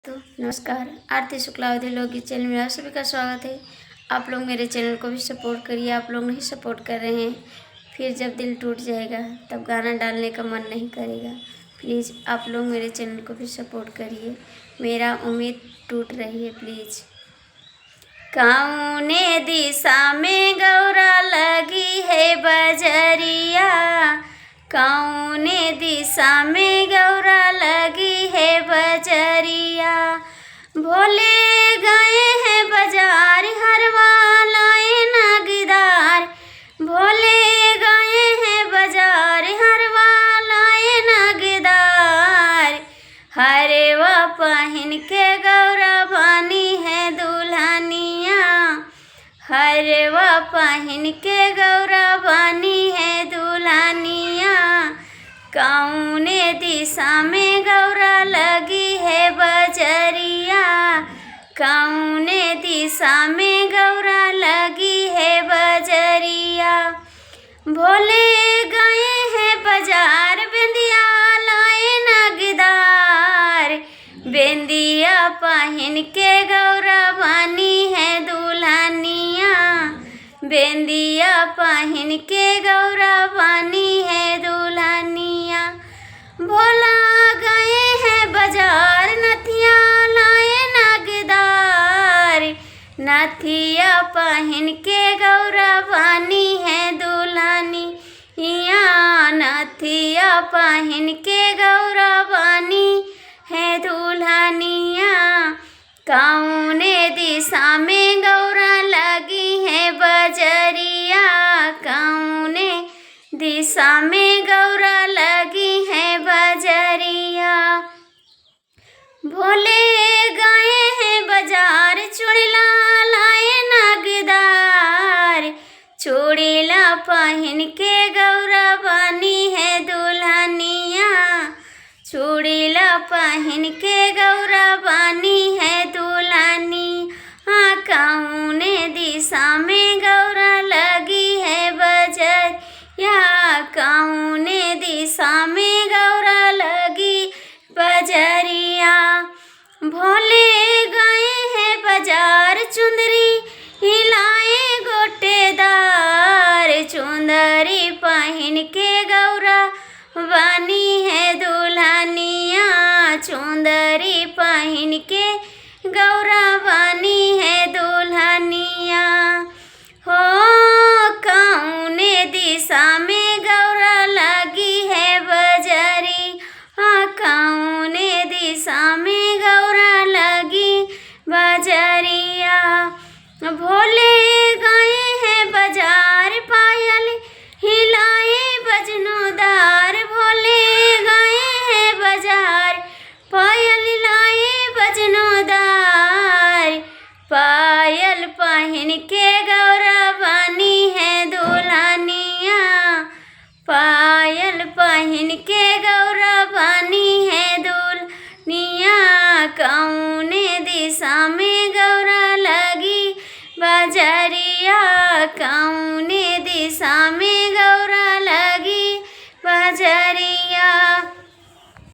तो नमस्कार, आरती शुक्लावधी लोकगीत चैनल में आप सभी का स्वागत है। आप लोग मेरे चैनल को भी सपोर्ट करिए। आप लोग नहीं सपोर्ट कर रहे हैं, फिर जब दिल टूट जाएगा तब गाना डालने का मन नहीं करेगा। प्लीज़ आप लोग मेरे चैनल को भी सपोर्ट करिए, मेरा उम्मीद टूट रही है प्लीज़। कौने दिशा में गौरा लगी है बजरिया, कौने दिशा में गौरा लगी है बजरिया। भोले गए हैं बाजार हरवा लाए नगदार, भोले गए हैं बाजार हरवा लाए नगदार। हरवा पहन के गौरा बनी है दुल्हनिया, हरवा पहन के गौरा बनी है दुल्हनिया। कौने दिशा में गौरा लगी है बजरिया, कौने दिशा में गौरा लगी है बजरिया। भोले गए हैं बाजार बिंदिया लाए नगदार, बिंदिया पहन के गौरा बनी है दुल्हनिया, बिंदिया पहन के गौरा बनी है दुल्हनिया। भोला गए हैं बाजार नथिया लाए नगदार, नथिया पहन के गौरा बनी है दुल्हनिया, नथिया पहन के गौरा बनी है दुल्हनिया। कौने दिशा में गौरा लगी है बजरिया, कौने दिशा में गौरा लगी है बजरिया। भोले गए हैं बाजार चूड़ीला लाए नगदार, चूड़ीला पहन के गौरा बनी है दुल्हनिया, चूड़ीला पहन के गौरा बनी है दुल्हनिया। कौने दिशा में गौरा लगी है बजरिया, कौने दिशा में गौरा लगी बजरिया। भोले गए हैं बाजार चुंदरी हिलाए गोटेदार, चुंदरी पहन के गौरा बनी है दुल्हनिया, चुंदरी पहन के गौरा बनी है दुल्हनिया। हो कौने दिशा में गौरा लगी है बजरी, कौने दिशा में गौरा लगी बजरिया। भोले गए हैं बाजार पायल हिलाए बजनोदार, भोले गए हैं बाजार पायल लाए बजनोदार, पायल पहन के गौरा बनी है दुल्हनिया, पायल पहन के गौरा बनी है दुल्हनिया। कौने दिशा में गौरा लगी बजरिया, कौन